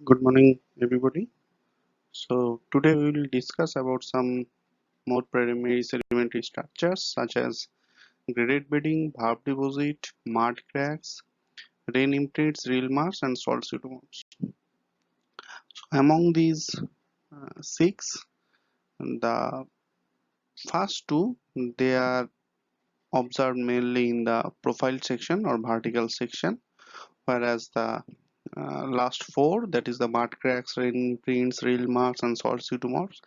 Good morning, everybody. So today we will discuss about some more primary sedimentary structures such as graded bedding, Varve deposit, mud cracks, rain imprints, rill marks, and salt pseudomorphs. Among these six, the first two they are observed mainly in the profile section or vertical section, whereas the last four, that is the mud cracks, rain imprints, rill marks, and salt pseudomorphs,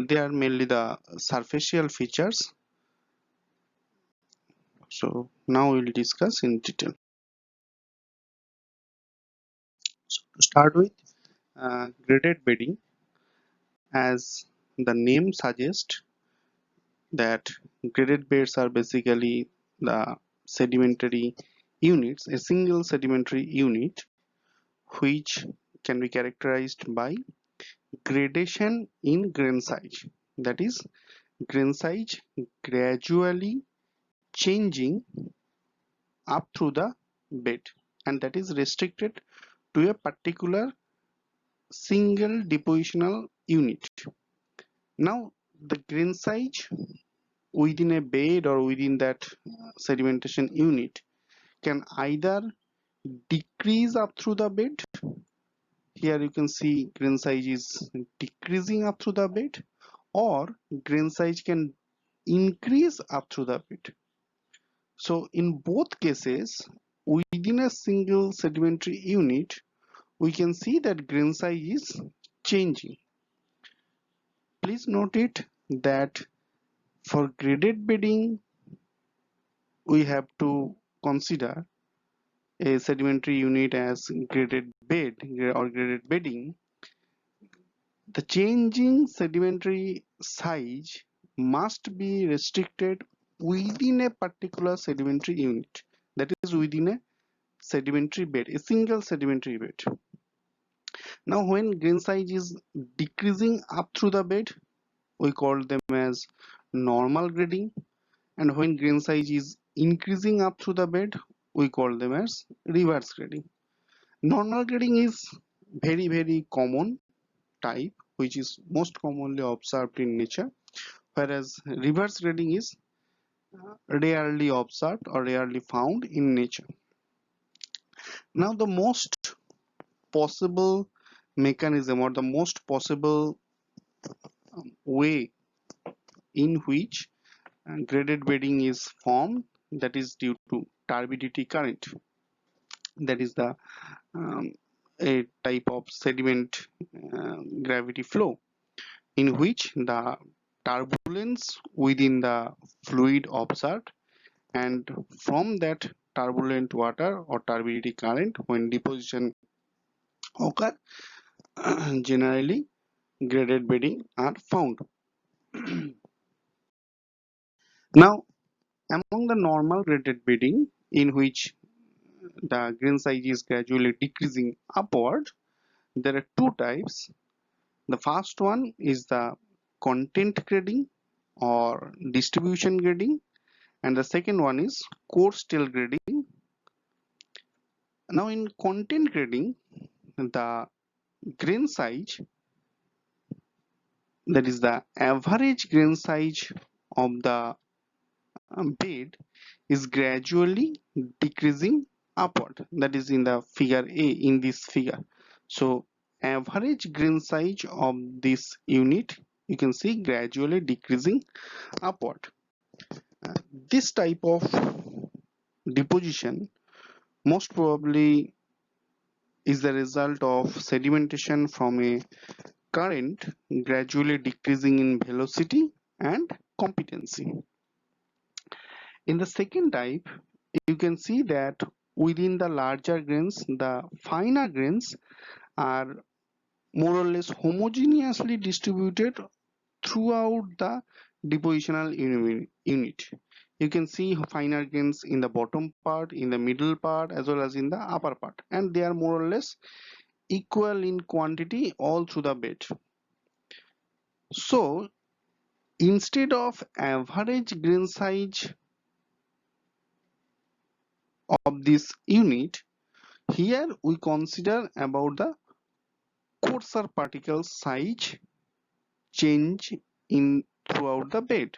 they are mainly the superficial features. So now we'll discuss in detail. So to start with, graded bedding, as the name suggests, that graded beds are basically the sedimentary units, a single sedimentary unit which can be characterized by gradation in grain size. That is, grain size gradually changing up through the bed, and that is restricted to a particular single depositional unit. Now, the grain size within a bed or within that sedimentation unit can either decrease up through the bed. Here you can see grain size is decreasing up through the bed, or grain size can increase up through the bed. So in both cases, within a single sedimentary unit, we can see that grain size is changing. Please note it that for graded bedding, we have to consider a sedimentary unit as graded bed or graded bedding. The changing sedimentary size must be restricted within a particular sedimentary unit, that is within a sedimentary bed, a single sedimentary bed. Now when grain size is decreasing up through the bed, we call them as normal grading, and when grain size is increasing up through the bed, we call them as reverse grading. Normal grading is very common type which is most commonly observed in nature, whereas reverse grading is rarely observed or rarely found in nature. Now the most possible mechanism or the most possible way in which graded bedding is formed, that is due to turbidity current. That is the a type of sediment gravity flow in which the turbulence within the fluid observed, and from that turbulent water or turbidity current, when deposition occur, generally graded bedding are found. Now, among the normal graded bedding in which the grain size is gradually decreasing upward, there are two types. The first one is the content grading or distribution grading, and the second one is coarse tail grading. Now in content grading, the grain size, that is the average grain size of the bed, is gradually decreasing upward. That is in the figure A, in this figure. So average grain size of this unit, you can see gradually decreasing upward. This type of deposition most probably is the result of sedimentation from a current gradually decreasing in velocity and competency. In the second type, you can see that within the larger grains, the finer grains are more or less homogeneously distributed throughout the depositional unit. You can see finer grains in the bottom part, in the middle part, as well as in the upper part, and they are more or less equal in quantity all through the bed. So instead of average grain size of this unit, here we consider about the coarser particle size change in throughout the bed.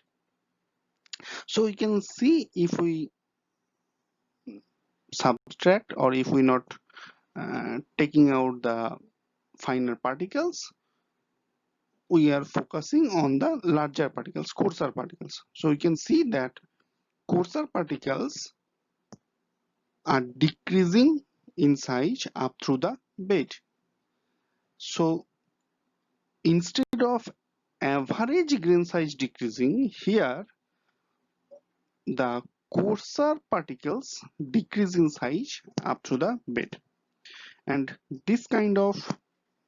So we can see if we subtract or if we not taking out the finer particles, we are focusing on the larger particles, coarser particles. So we can see that coarser particles are decreasing in size up through the bed. So instead of average grain size decreasing, here the coarser particles decrease in size up to the bed. And this kind of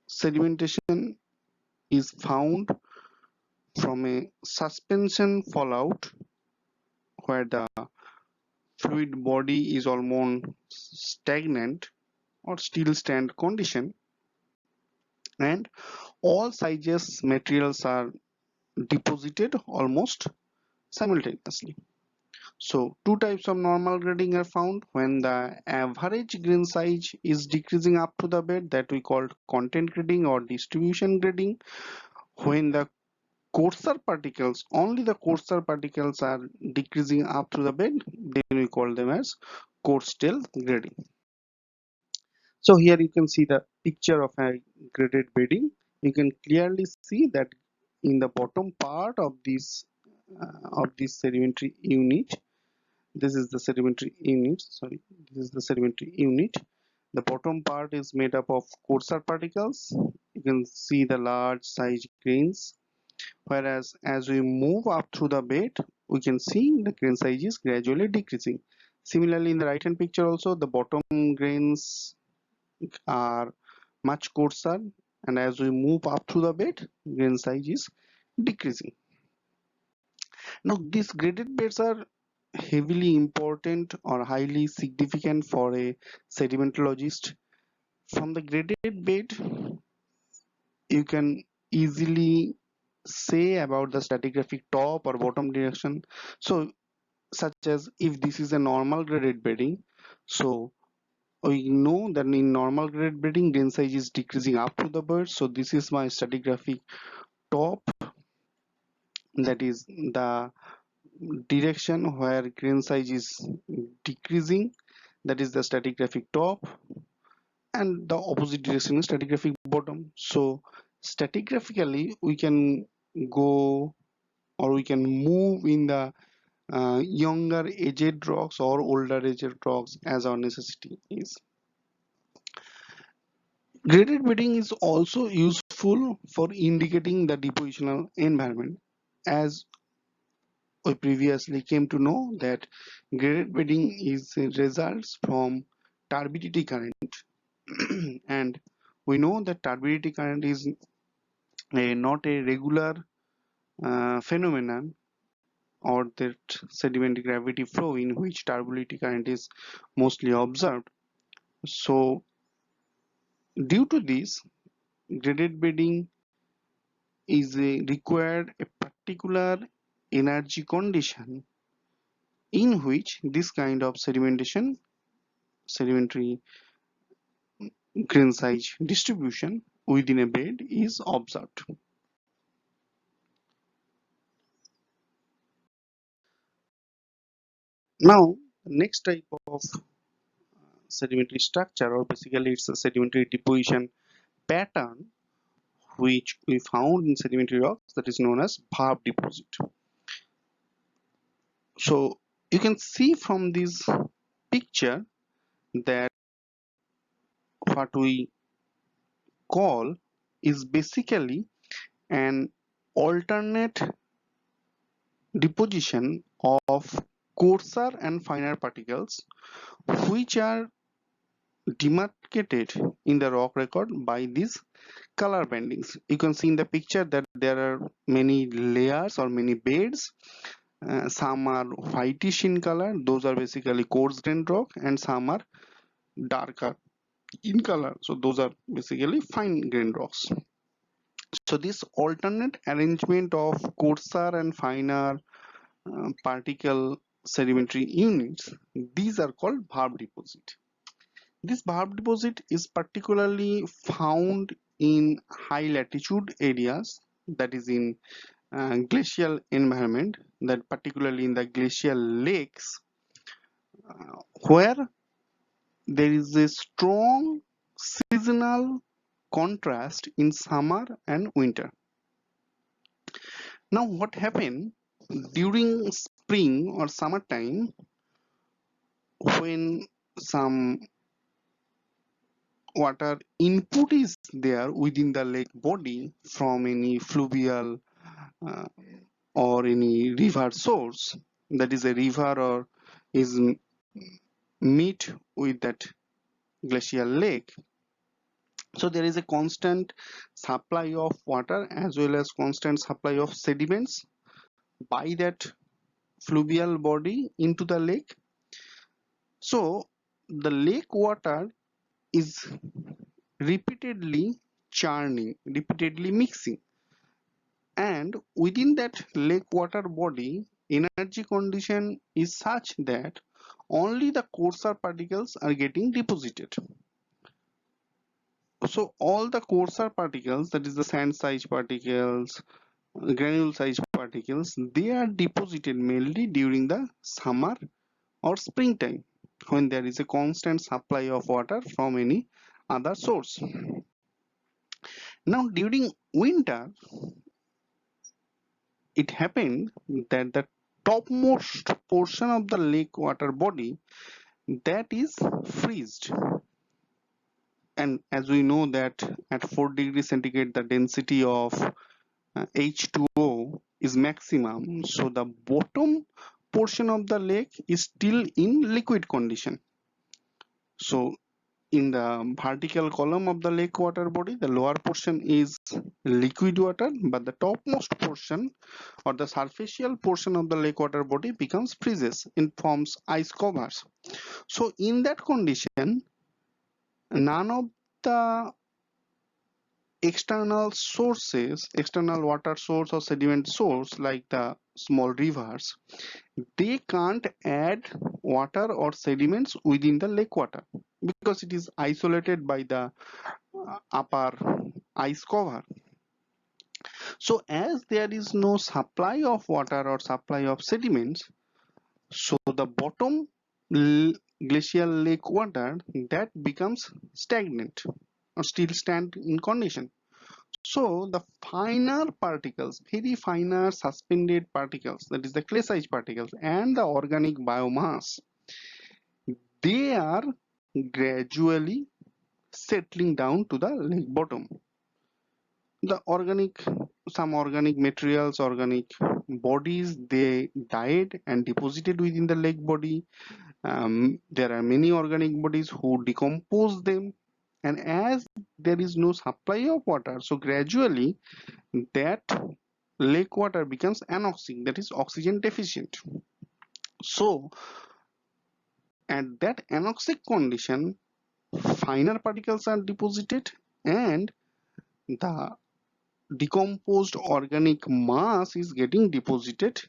sedimentation is found from a suspension fallout where the fluid body is almost stagnant or still stand condition, and all sizes materials are deposited almost simultaneously. So two types of normal grading are found when the average grain size is decreasing up to the bed, that we call content grading or distribution grading. When the coarser particles, only the coarser particles are decreasing up to the bed, then we call them as coarse tail grading. So here you can see the picture of a graded bedding. You can clearly see that in the bottom part of this sedimentary unit, this is the sedimentary unit, sorry, this is the sedimentary unit. The bottom part is made up of coarser particles. You can see the large size grains, whereas as we move up through the bed, we can see the grain size is gradually decreasing. Similarly, in the right hand picture also, the bottom grains are much coarser, and as we move up through the bed, grain size is decreasing. Now these graded beds are heavily important or highly significant for a sedimentologist. From the graded bed, you can easily say about the stratigraphic top or bottom direction. So such as if this is a normal graded bedding, so we know that in normal graded bedding grain size is decreasing up to the bed. So this is my stratigraphic top, that is the direction where grain size is decreasing, that is the stratigraphic top, and the opposite direction is stratigraphic bottom. So stratigraphically we can go or we can move in the younger aged rocks or older aged rocks as our necessity is. Graded bedding is also useful for indicating the depositional environment, as we previously came to know that graded bedding is results from turbidity current and we know that turbidity current is not a regular phenomenon, or that sedimentary gravity flow in which turbidity current is mostly observed. So due to this, graded bedding is required a particular energy condition in which this kind of sedimentary grain size distribution within a bed is observed. Now, the next type of sedimentary structure, or basically it's a sedimentary deposition pattern which we found in sedimentary rocks, that is known as Varve deposit. So you can see from this picture that what we call is basically an alternate deposition of coarser and finer particles which are demarcated in the rock record by these color bandings. You can see in the picture that there are many layers or many beds. Some are whitish in color, those are basically coarse grained rock, and some are darker in color, so those are basically fine grained rocks. So this alternate arrangement of coarser and finer particle sedimentary units, these are called Varve deposit. This Varve deposit is particularly found in high latitude areas, that is in glacial environment, that particularly in the glacial lakes, where there is a strong seasonal contrast in summer and winter. Now what happened during spring or summertime, when some water input is there within the lake body from any fluvial uh, or any river source, that is a river or is meet with that glacial lake, so there is a constant supply of water as well as constant supply of sediments by that fluvial body into the lake. So the lake water is repeatedly churning, repeatedly mixing, and within that lake water body, energy condition is such that only the coarser particles are getting deposited. So all the coarser particles, that is the sand size particles, granule size particles, they are deposited mainly during the summer or springtime, when there is a constant supply of water from any other source. Now during winter, it happened that the topmost portion of the lake water body, that is freezed, and as we know that at 4 degrees centigrade the density of H2O is maximum, so the bottom portion of the lake is still in liquid condition. So in the vertical column of the lake water body, the lower portion is liquid water, but the topmost portion or the superficial portion of the lake water body becomes freezes and forms ice covers. So in that condition, none of the external sources, external water source or sediment source like the small rivers, they can't add water or sediments within the lake water because it is isolated by the upper ice cover. So as there is no supply of water or supply of sediments, so the bottom glacial lake water, that becomes stagnant or still stand in condition. So the finer particles, very finer suspended particles, that is the clay size particles and the organic biomass, they are gradually settling down to the lake bottom. The organic, some organic materials, organic bodies, they died and deposited within the lake body. There are many organic bodies who decompose them, and as there is no supply of water, so gradually that lake water becomes anoxic, that is oxygen deficient. So at that anoxic condition, finer particles are deposited and the decomposed organic mass is getting deposited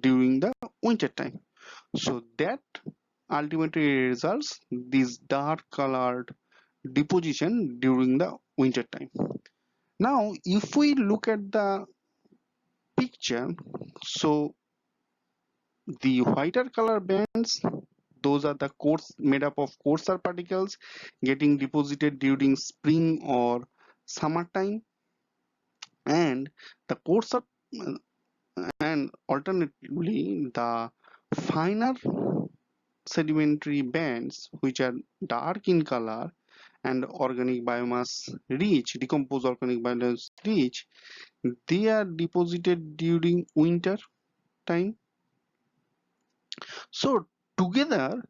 during the winter time. So that ultimately results this dark colored deposition during the winter time. Now if we look at the picture, so the whiter color bands, those are the coarse, made up of coarser particles getting deposited during spring or summertime, and the coarser and alternatively the finer sedimentary bands, which are dark in color and organic biomass rich, decomposed organic biomass rich, they are deposited during winter time. So together,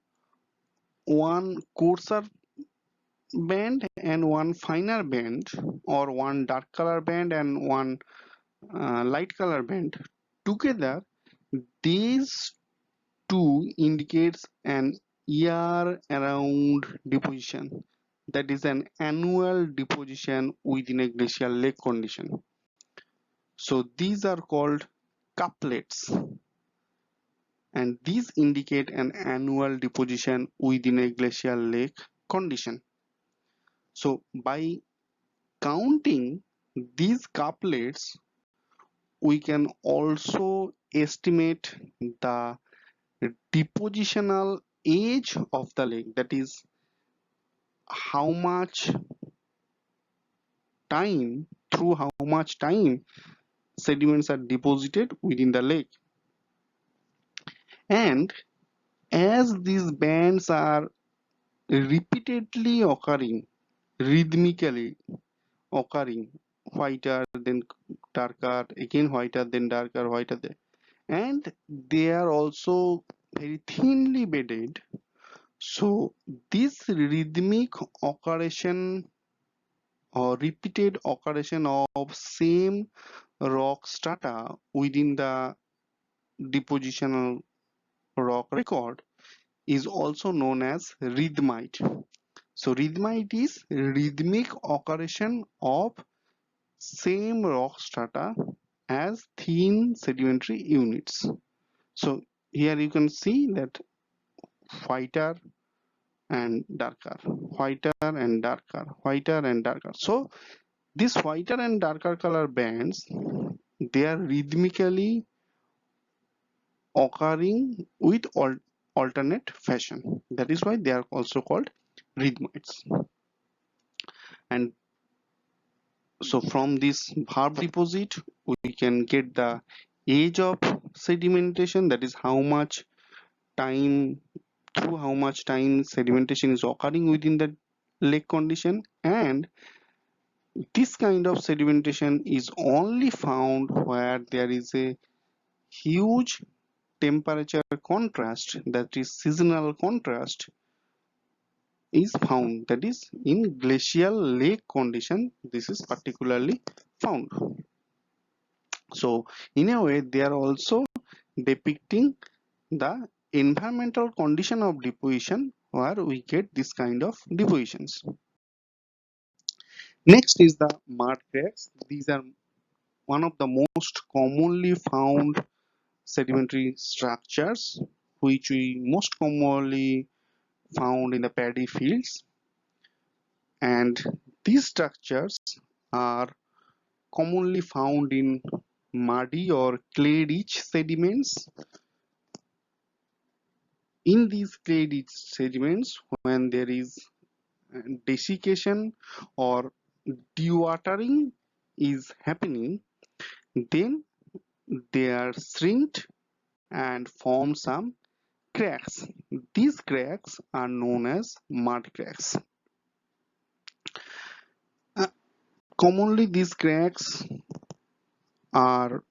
one coarser band and one finer band, or one dark color band and one light color band, together these two indicates an year around deposition, that is an annual deposition within a glacial lake condition. So these are called couplets, and these indicate an annual deposition within a glacial lake condition. So by counting these couplets, we can also estimate the depositional age of the lake, that is how much time, through how much time sediments are deposited within the lake. And as these bands are repeatedly occurring, rhythmically occurring, whiter then darker, again whiter then darker, whiter then, and they are also very thinly bedded. So this rhythmic occurrence or repeated occurrence of same rock strata within the depositional rock record is also known as rhythmite. So rhythmite is rhythmic occurrence of same rock strata as thin sedimentary units. So here you can see that whiter and darker, whiter and darker, whiter and darker. So these whiter and darker color bands, they are rhythmically occurring with alternate fashion. That is why they are also called rhythmites. And so from this Varve deposit, we can get the age of sedimentation, that is how much time, through how much time sedimentation is occurring within the lake condition. And this kind of sedimentation is only found where there is a huge temperature contrast, that is seasonal contrast, is found, that is in glacial lake condition this is particularly found. So in a way they are also depicting the environmental condition of deposition where we get this kind of depositions. Next is the mud cracks. These are one of the most commonly found sedimentary structures which we most commonly found in the paddy fields, and these structures are commonly found in muddy or clay rich sediments. In these clay rich sediments, when there is desiccation or dewatering is happening, then they are shrinked and form some cracks. These cracks are known as mud cracks. Uh, Commonly these cracks are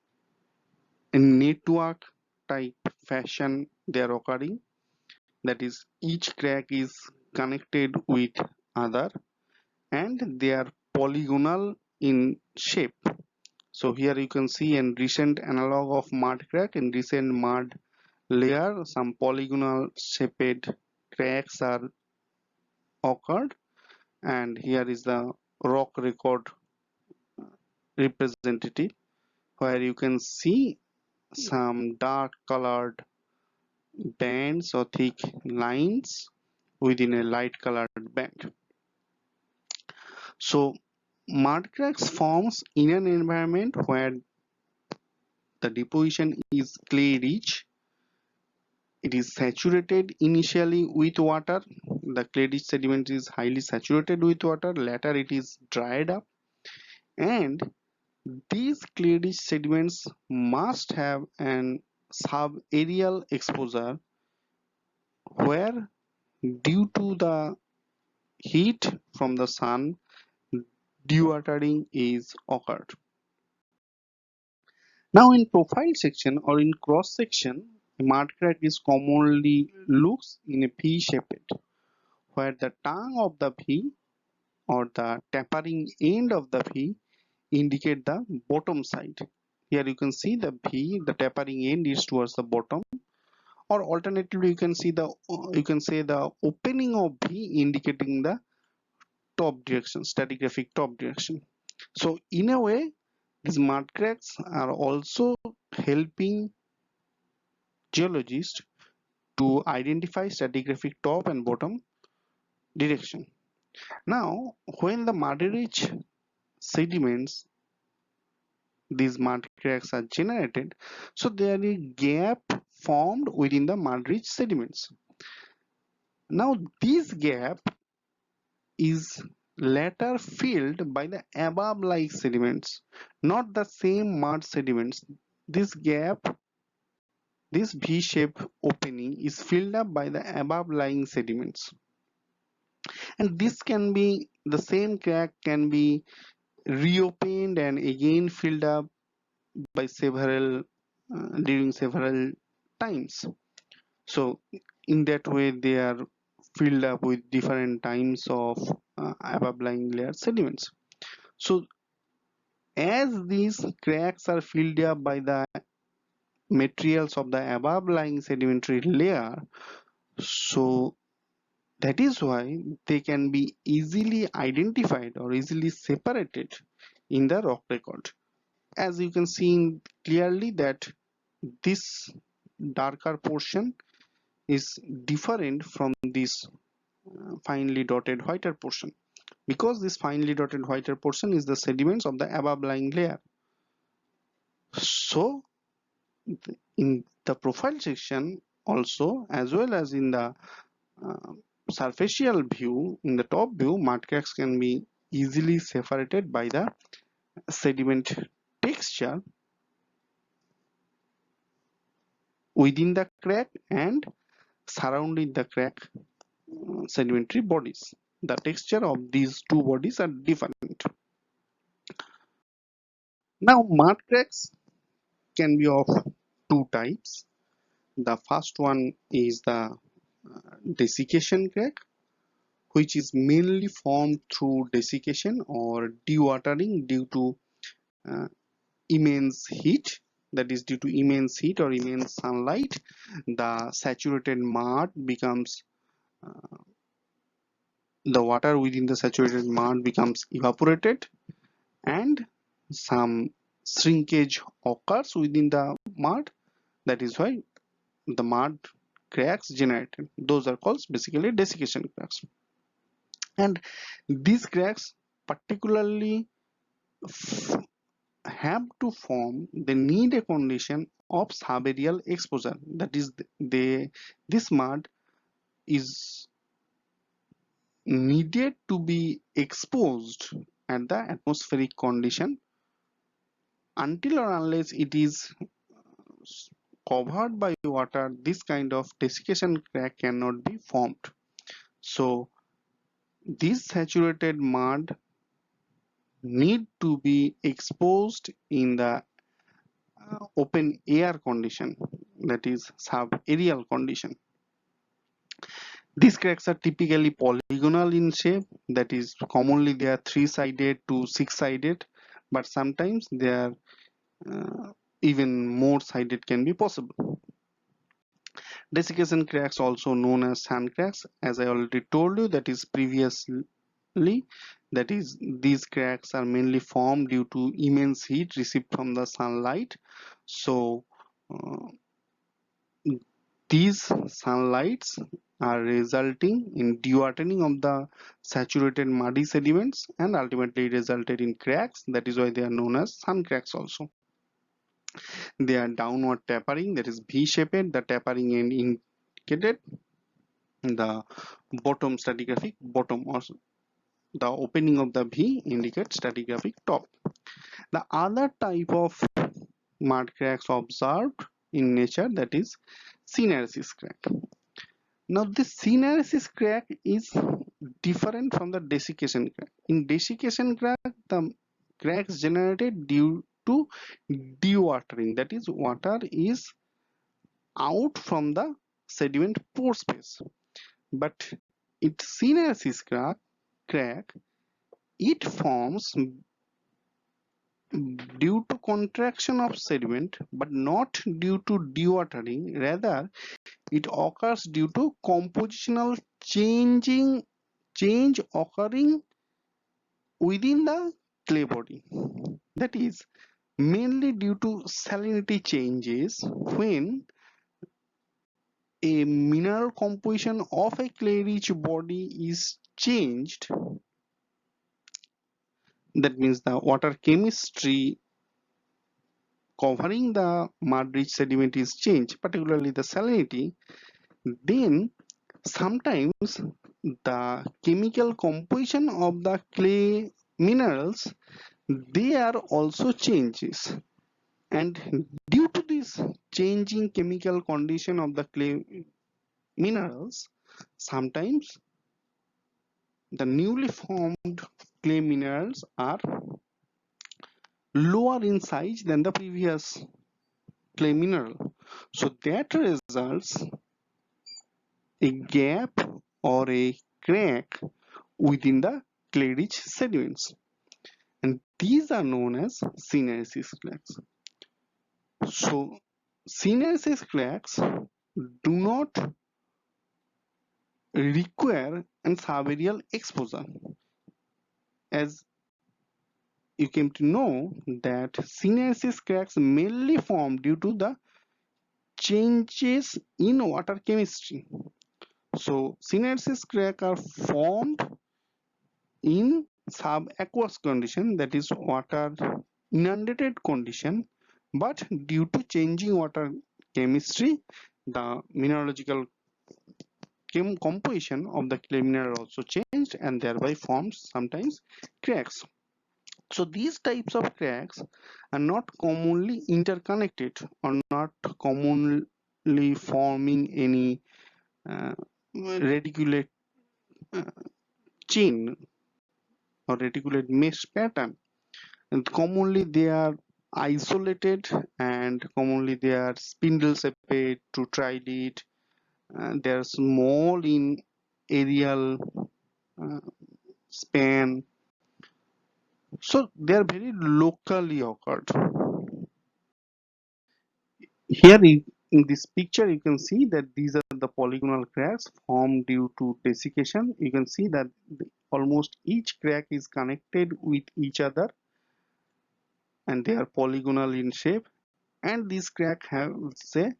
in network type fashion they are occurring, that is each crack is connected with other and they are polygonal in shape. So here you can see a recent analog of mud crack. In recent mud layer some polygonal shaped cracks are occurred, and here is the rock record representative where you can see some dark colored bands or thick lines within a light colored band. So mud cracks forms in an environment where the deposition is clay rich. It is saturated initially with water. The clay rich sediment is highly saturated with water. Later it is dried up, and these clay rich sediments must have an subaerial exposure where, due to the heat from the sun, dewatering is occurred. Now in profile section or in cross section, a mud crack is commonly looks in a V shaped, where the tongue of the V or the tapering end of the V indicate the bottom side. Here you can see the V, the tapering end is towards the bottom, or alternatively you can say the opening of V indicating the top direction, stratigraphic top direction. So in a way, these mud cracks are also helping geologists to identify stratigraphic top and bottom direction. Now, when the muddy ridge sediments, these mud cracks are generated, so there is a gap formed within the mud rich sediments. Now this gap is later filled by the above lying sediments, not the same mud sediments. This gap, this V-shaped opening is filled up by the above lying sediments. And this can be, the same crack can be reopened and again filled up by several, during several times. So in that way they are filled up with different times of above lying layer sediments. So as these cracks are filled up by the materials of the above lying sedimentary layer, so that is why they can be easily identified or easily separated in the rock record. As you can see clearly that this darker portion is different from this finely dotted whiter portion, because this finely dotted whiter portion is the sediments of the above lying layer. So in the profile section also, as well as in the uh, surfacial view, in the top view, mud cracks can be easily separated by the sediment texture within the crack and surrounding the crack sedimentary bodies. The texture of these two bodies are different. Now mud cracks can be of two types. The first one is the desiccation crack, which is mainly formed through desiccation or dewatering due to uh, immense heat. That is, due to immense heat or immense sunlight, the saturated mud becomes, the water within the saturated mud becomes evaporated, and some shrinkage occurs within the mud. That is why the mud cracks generated. Those are called basically desiccation cracks. And these cracks particularly have to form, they need a condition of subaerial exposure. That is, this mud is needed to be exposed at the atmospheric condition. Until or unless it is covered by water, this kind of desiccation crack cannot be formed. So this saturated mud need to be exposed in the open air condition, that is subaerial condition. These cracks are typically polygonal in shape, that is commonly they are three-sided to six-sided, but sometimes they are even more sided can be possible. Desiccation cracks, also known as sand cracks, as I already told you that is previously, that is these cracks are mainly formed due to immense heat received from the sunlight. So uh, these sunlights are resulting in dewatering of the saturated muddy sediments and ultimately resulted in cracks. That is why they are known as sun cracks also. They are downward tapering, that is V-shaped. The tapering end indicated the bottom stratigraphic bottom, or the opening of the V indicates stratigraphic top. The other type of mud cracks observed in nature, that is syneresis crack. Now this syneresis crack is different from the desiccation crack. In desiccation crack, the cracks generated due to dewatering, that is water is out from the sediment pore space. But its syneresis crack, it forms due to contraction of sediment but not due to dewatering. Rather, it occurs due to compositional change occurring within the clay body. That is mainly due to salinity changes. When a mineral composition of a clay rich body is changed, that means the water chemistry covering the mud-rich sediment is changed, particularly the salinity, then sometimes the chemical composition of the clay minerals, they are also changes. And due to this changing chemical condition of the clay minerals, sometimes the newly formed clay minerals are lower in size than the previous clay mineral. So that results a gap or a crack within the clay-rich sediments, and these are known as syneresis cracks. So syneresis cracks do not require an subaerial exposure, as you came to know that syneresis cracks mainly form due to the changes in water chemistry. So syneresis cracks are formed in subaqueous condition, that is water inundated condition, but due to changing water chemistry, the mineralogical composition of the clay mineral also changed and thereby forms sometimes cracks. So these types of cracks are not commonly interconnected or not commonly forming any reticulate uh, chain or reticulate mesh pattern, and commonly they are isolated and commonly they are spindle shaped to trilate, and they are small in aerial uh, span, so they are very locally occurred. Here in this picture you can see that these are the polygonal cracks formed due to desiccation. You can see that almost each crack is connected with each other and they are polygonal in shape, and this crack has a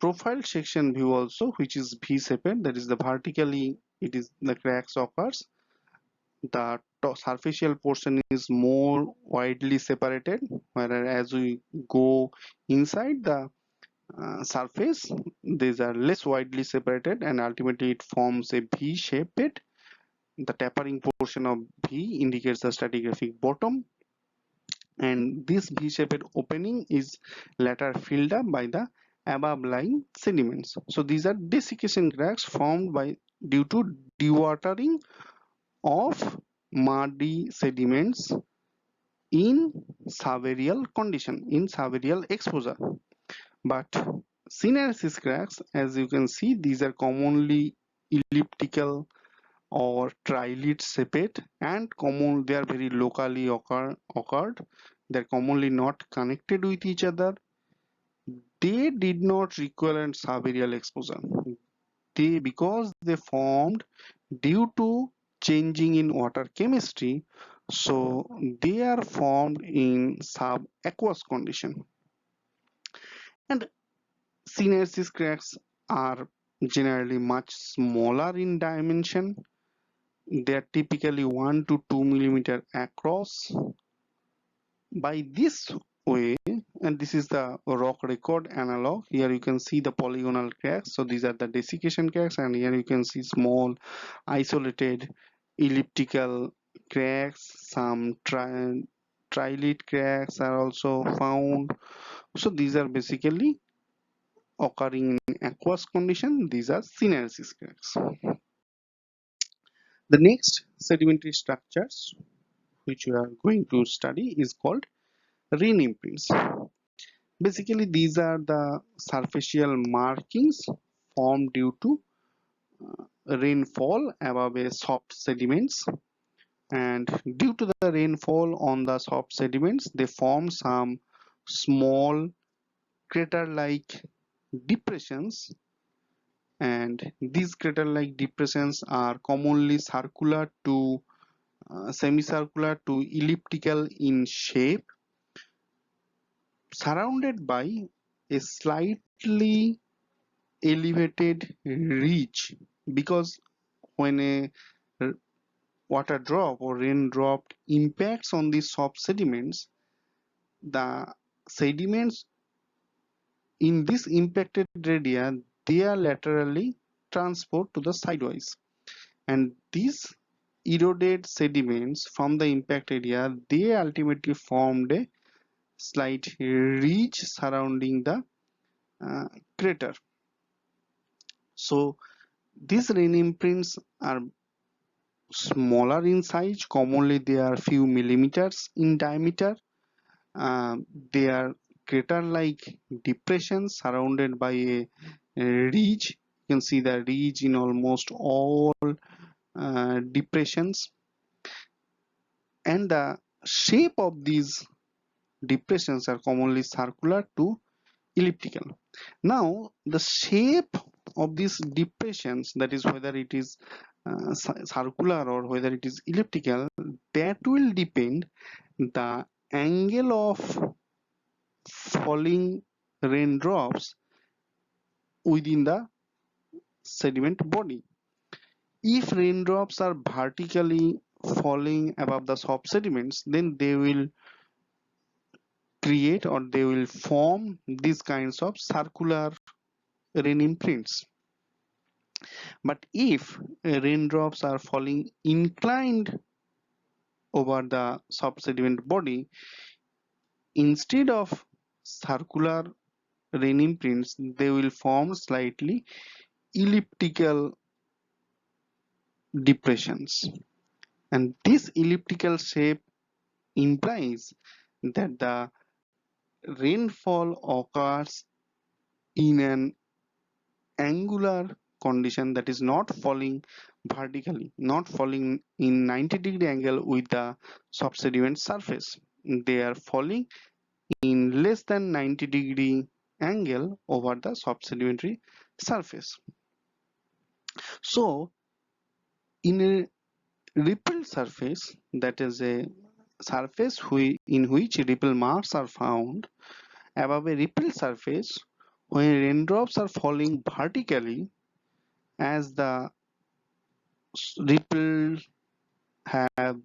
profile section view also, which is V-shaped, that is the vertically it is the cracks occurs. The superficial portion is more widely separated, whereas as we go inside the surface, these are less widely separated and ultimately it forms a V-shaped. The tapering portion of V indicates the stratigraphic bottom, and this V-shaped opening is later filled up by the above lying sediments. So these are desiccation cracks formed by due to dewatering of muddy sediments in subaerial condition, in subaerial exposure. But syneresis cracks, as you can see, these are commonly elliptical or trilate shaped and common, they are very locally occurred. They're commonly not connected with each other. They did not require an subaerial exposure. They, because they formed due to changing in water chemistry, so they are formed in subaqueous condition. And syneresis cracks are generally much smaller in dimension. They are typically 1 to 2 millimeter across. By this way, and this is the rock record analog, here you can see the polygonal cracks, so these are the desiccation cracks, and here you can see small isolated elliptical cracks, some trilate cracks are also found. So these are basically occurring in aqueous condition. These are syneresis cracks. The next sedimentary structures which we are going to study is called rain imprints. Basically, these are the superficial markings formed due to rainfall above a soft sediments, and due to the rainfall on the soft sediments, they form some small crater-like depressions, and these crater-like depressions are commonly circular to semicircular to elliptical in shape, surrounded by a slightly elevated ridge, because when a water drop or rain drop impacts on the soft sediments, the sediments in this impacted area, they are laterally transferred to the sidewise, and these eroded sediments from the impact area, they ultimately formed a slight ridge surrounding the uh, crater. So these rain imprints are smaller in size. Commonly they are few millimeters in diameter. uh, they are crater like depressions surrounded by a ridge. You can see the ridge in almost all depressions, and the shape of these depressions are commonly circular to elliptical. Now, the shape of these depressions, that is whether it is circular or whether it is elliptical, that will depend the angle of falling raindrops within the sediment body. If raindrops are vertically falling above the soft sediments, then they will create or they will form these kinds of circular rain imprints. But if raindrops are falling inclined over the subsediment body, instead of circular rain imprints, they will form slightly elliptical depressions. And this elliptical shape implies that the rainfall occurs in an angular condition, that is not falling vertically, not falling in 90-degree angle with the subsediment surface. They are falling in less than 90-degree angle over the subsedimentary surface. So in a rippled surface, that is a surface in which ripple marks are found above a rippled surface, when raindrops are falling vertically, as the ripple have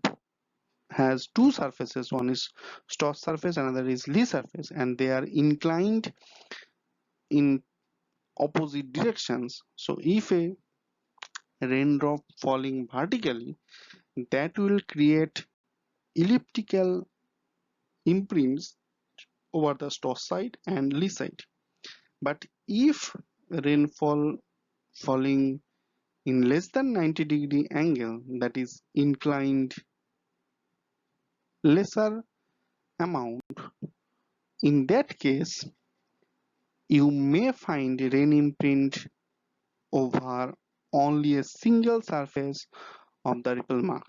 has two surfaces, one is Stoss surface, another is Lee surface, and they are inclined in opposite directions. So if a raindrop falling vertically, that will create elliptical imprints over the Stoss side and Lee side. But if rainfall falling in less than 90-degree angle, that is inclined lesser amount, in that case you may find rain imprint over only a single surface of the ripple mark.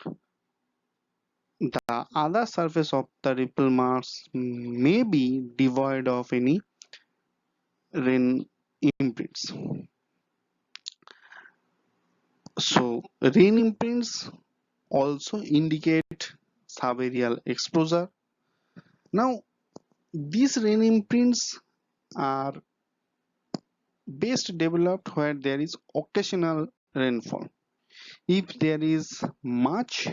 The other surface of the ripple marks may be devoid of any rain imprints. So rain imprints also indicate subaerial exposure. Now these rain imprints are best developed where there is occasional rainfall. If there is much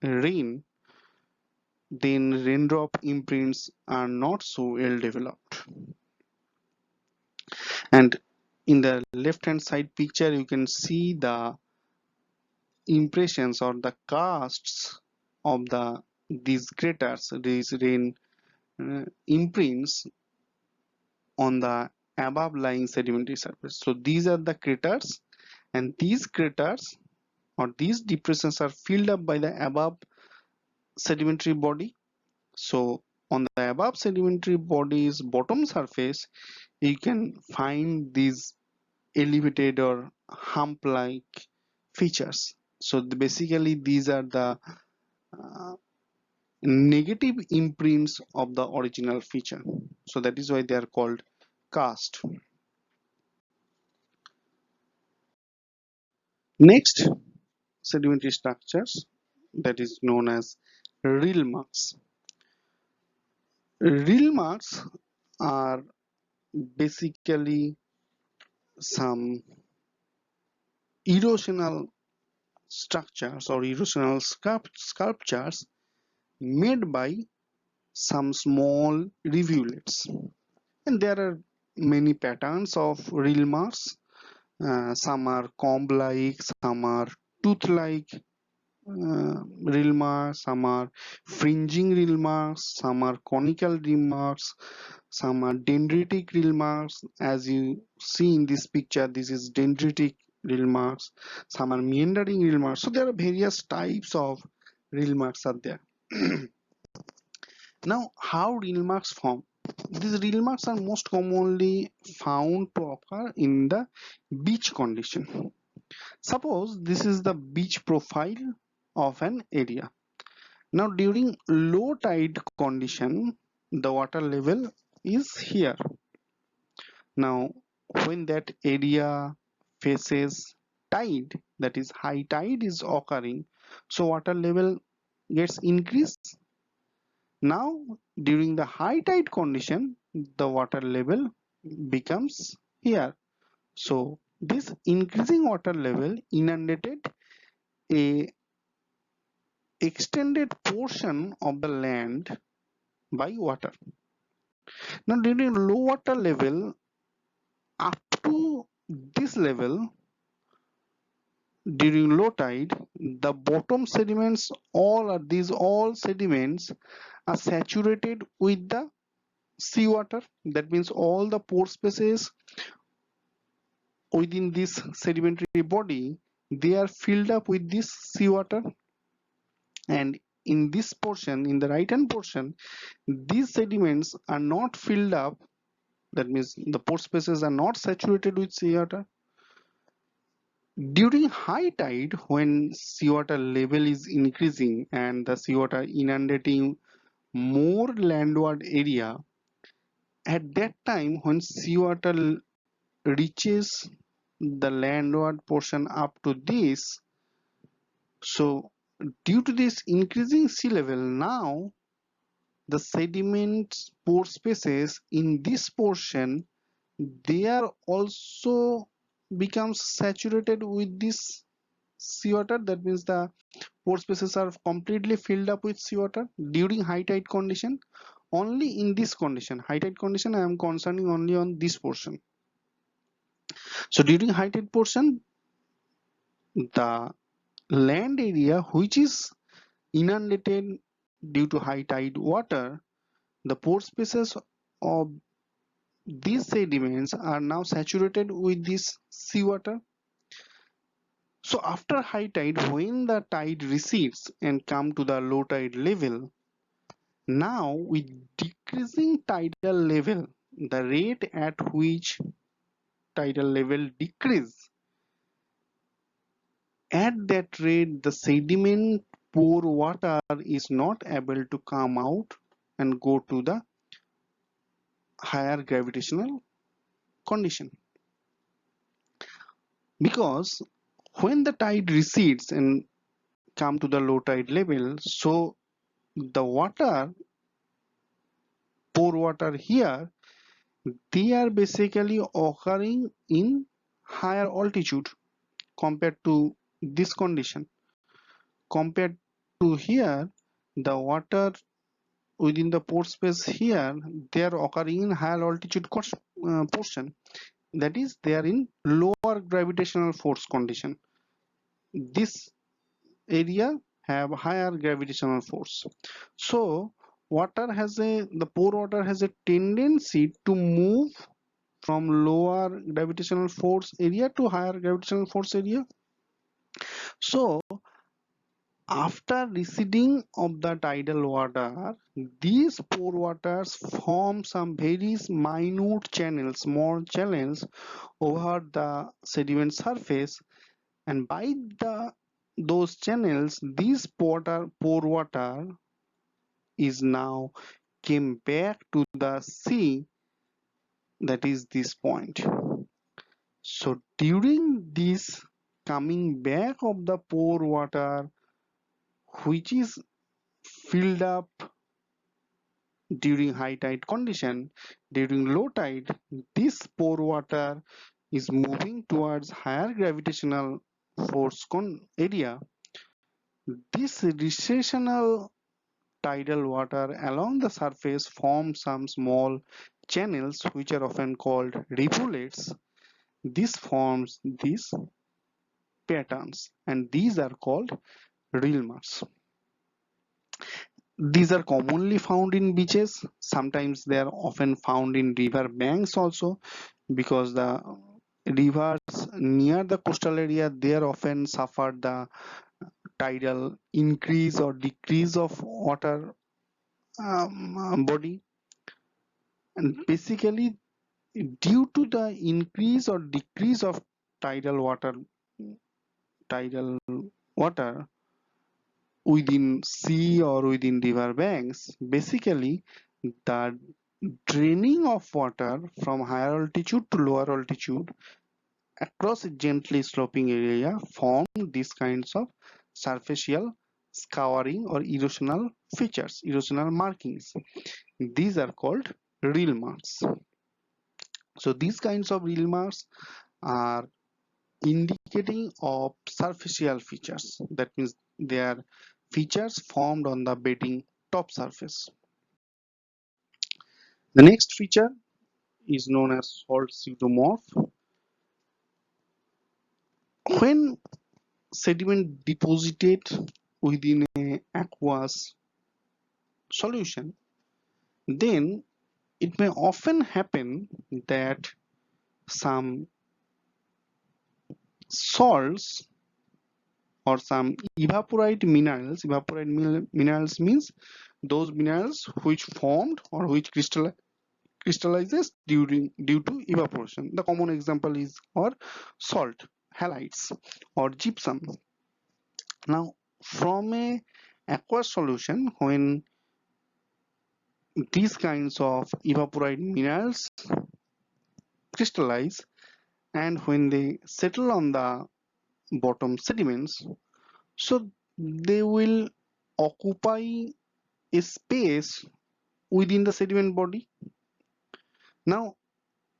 rain, then raindrop imprints are not so well developed. And in the left hand side picture, you can see the impressions or the casts of these craters, these rain imprints on the above lying sedimentary surface. So these are the craters, and these craters or these depressions are filled up by the above sedimentary body. So on the above sedimentary body's bottom surface, you can find these elevated or hump-like features. So basically these are the uh, negative imprints of the original feature. So that is why they are called cast. Next, sedimentary structures, that is known as rill marks. Rill marks are basically some erosional structures or erosional sculptures made by some small rivulets. And there are many patterns of rill marks. Some are comb-like, some are tooth-like rill marks, some are fringing rill marks, some are conical rill marks, some are dendritic rill marks. As you see in this picture, this is dendritic rill marks. Some are meandering rill marks. So there are various types of rill marks are there. Now, how rill marks form? These rill marks are most commonly found to occur in the beach condition. Suppose this is the beach profile of an area. Now, during low tide condition, the water level is here. Now, when that area faces tide, that is high tide is occurring, so water level gets increased. Now, during the high tide condition, the water level becomes here. So, this increasing water level inundated a extended portion of the land by water. Now, during low water level, up to this level, during low tide, the bottom sediments, all sediments are saturated with the seawater. That means all the pore spaces within this sedimentary body, they are filled up with this seawater. And in this portion, in the right hand portion, these sediments are not filled up. That means the pore spaces are not saturated with seawater. During high tide, when seawater level is increasing and the seawater inundating more landward area, at that time when seawater reaches the landward portion up to this, so due to this increasing sea level, now the sediment pore spaces in this portion, they are also becomes saturated with this seawater. That means the pore spaces are completely filled up with seawater during high tide condition. Only in this condition, high tide condition, I am concerning only on this portion. So during high tide portion, the land area which is inundated due to high tide water, the pore spaces of these sediments are now saturated with this seawater. So after high tide, when the tide recedes and come to the low tide level, now with decreasing tidal level, the rate at which tidal level decrease, at that rate the sediment pore water is not able to come out and go to the higher gravitational condition, because when the tide recedes and come to the low tide level, so the water pore water here, they are basically occurring in higher altitude compared to this condition. Compared to here, the water within the pore space here, they are occurring in higher altitude portion. That is, they are in lower gravitational force condition. This area have higher gravitational force. So the pore water has a tendency to move from lower gravitational force area to higher gravitational force area. So after receding of the tidal water, these pore waters form some very minute channels, small channels over the sediment surface, and by those channels, this pore water is now came back to the sea, that is this point. So during this coming back of the pore water, which is filled up during high tide condition, during low tide, this pore water is moving towards higher gravitational force area. This recessional tidal water along the surface forms some small channels which are often called rivulets. This forms these patterns and these are called rills. These are commonly found in beaches. Sometimes they are often found in river banks also, because the rivers near the coastal area there often suffer the tidal increase or decrease of water body, and basically due to the increase or decrease of tidal water within sea or within river banks, basically the draining of water from higher altitude to lower altitude across a gently sloping area form these kinds of superficial scouring or erosional features, erosional markings. These are called real marks. So these kinds of real marks are indicating of superficial features. That means they are features formed on the bedding top surface. The next feature is known as salt pseudomorph. When sediment deposited within a aqueous solution, then it may often happen that some salts or some evaporite minerals means those minerals which formed or which crystallizes due to evaporation. The common example is or salt, halides or gypsum. Now from a aqueous solution, when these kinds of evaporite minerals crystallize and when they settle on the bottom sediments, so they will occupy a space within the sediment body. Now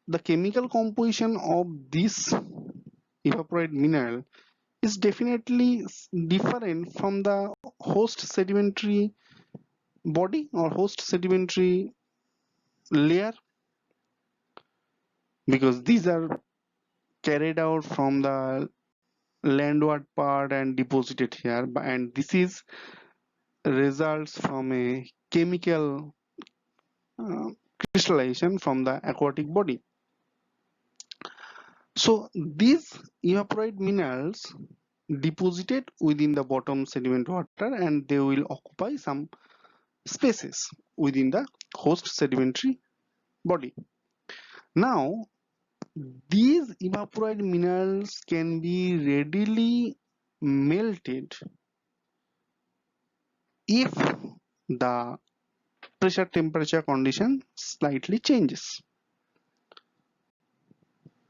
the chemical composition of this evaporite mineral is definitely different from the host sedimentary body or host sedimentary layer, because these are carried out from the landward part and deposited here, and this is results from a chemical uh, crystallization from the aquatic body. So these evaporite minerals deposited within the bottom sediment water and they will occupy some spaces within the host sedimentary body. Now these evaporite minerals can be readily melted if the pressure temperature condition slightly changes.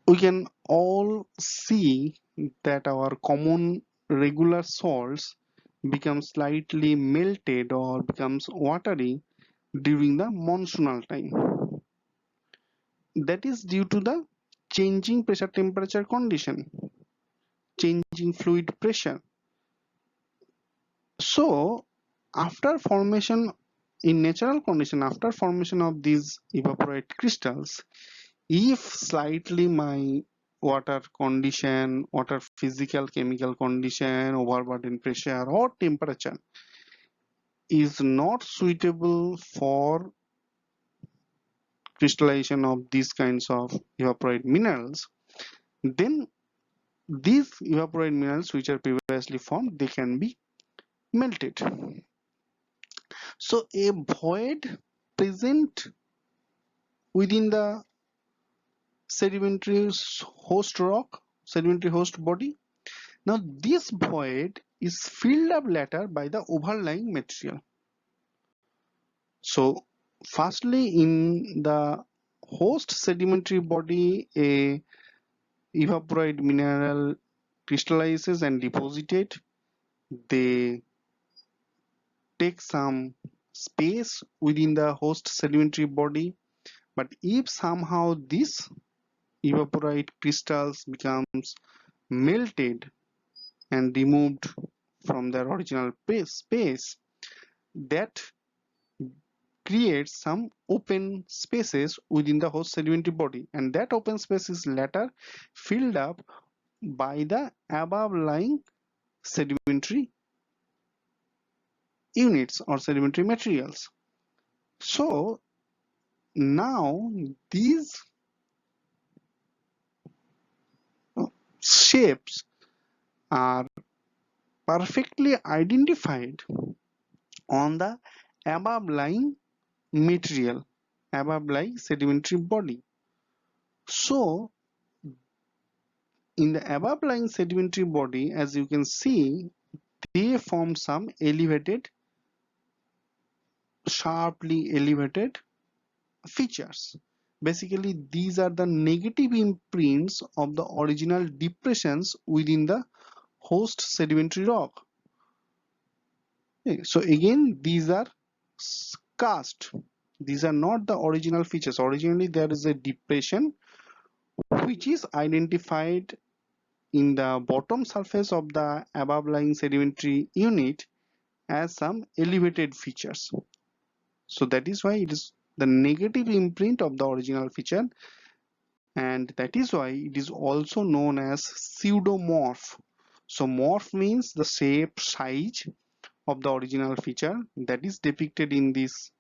We can all see that our common regular salts become slightly melted or becomes watery during the monsoonal time. That is due to the changing pressure temperature condition, changing fluid pressure. So after formation in natural condition, after formation of these evaporite crystals, if slightly my water condition, water physical chemical condition, overburden pressure or temperature is not suitable for crystallization of these kinds of evaporite minerals, then these evaporite minerals which are previously formed, they can be melted. So a void present within the sedimentary host rock, sedimentary host body. Now this void is filled up later by the overlying material. So firstly in the host sedimentary body, a evaporite mineral crystallizes and deposited. They take some space within the host sedimentary body, but if somehow this evaporite crystals becomes melted and removed from their original space, that creates some open spaces within the host sedimentary body, and that open space is later filled up by the above lying sedimentary units or sedimentary materials. So now these shapes are perfectly identified on the above lying material, above lying sedimentary body. So in the above lying sedimentary body, as you can see, they form some elevated, sharply elevated features. Basically, these are the negative imprints of the original depressions within the host sedimentary rock. Okay, so again, these are cast. These are not the original features. Originally, there is a depression which is identified in the bottom surface of the above lying sedimentary unit as some elevated features. So that is why it is the negative imprint of the original feature, and that is why it is also known as pseudomorph. So morph means the shape, size of the original feature that is depicted in this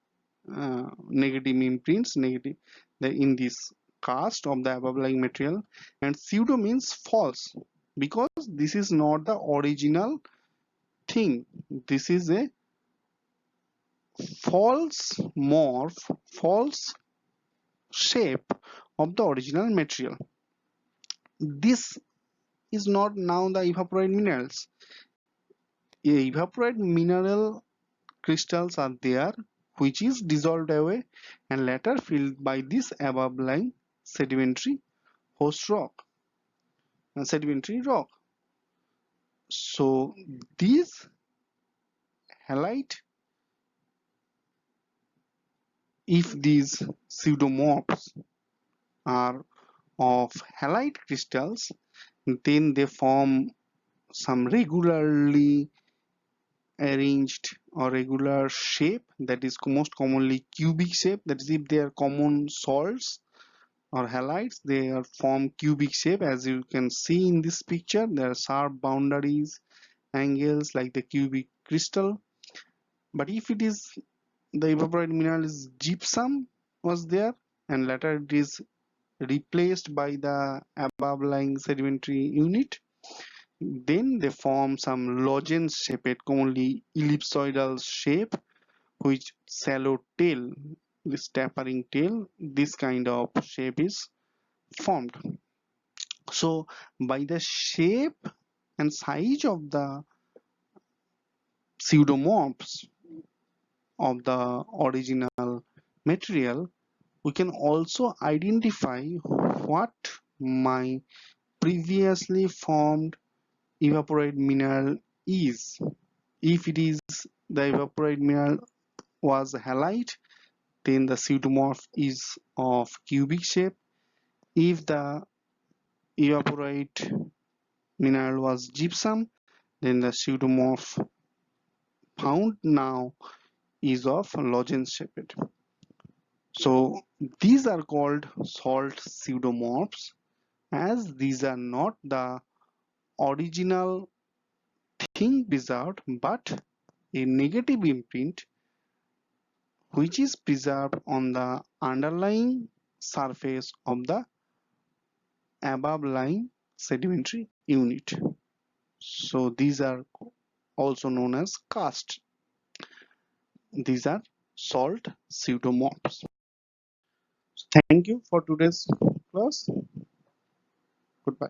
negative imprints, in this cast of the above lying material, and pseudo means false, because this is not the original thing. This is a false morph, false shape of the original material. This is not now the evaporite minerals. Evaporite mineral crystals are there which is dissolved away and later filled by this above lying sedimentary host rock, sedimentary rock. So these halite, if these pseudomorphs are of halite crystals, then they form some regularly arranged or regular shape, that is most commonly cubic shape. That is, if they are common salts or halides, they are form cubic shape. As you can see in this picture, there are sharp boundaries, angles like the cubic crystal. But if it is the evaporite mineral is gypsum was there and later it is replaced by the above lying sedimentary unit, then they form some lozenge shaped, commonly ellipsoidal shape, which shallow tail, this tapering tail, this kind of shape is formed. So by the shape and size of the pseudomorphs of the original material, we can also identify what my previously formed evaporite mineral is. If it is the evaporite mineral was halite, then the pseudomorph is of cubic shape. If the evaporite mineral was gypsum, then the pseudomorph found now is of lozenge shaped. So these are called salt pseudomorphs, as these are not the original thing preserved but a negative imprint which is preserved on the underlying surface of the above lying sedimentary unit. So these are also known as cast. These are salt pseudomorphs. Thank you for today's class. Goodbye.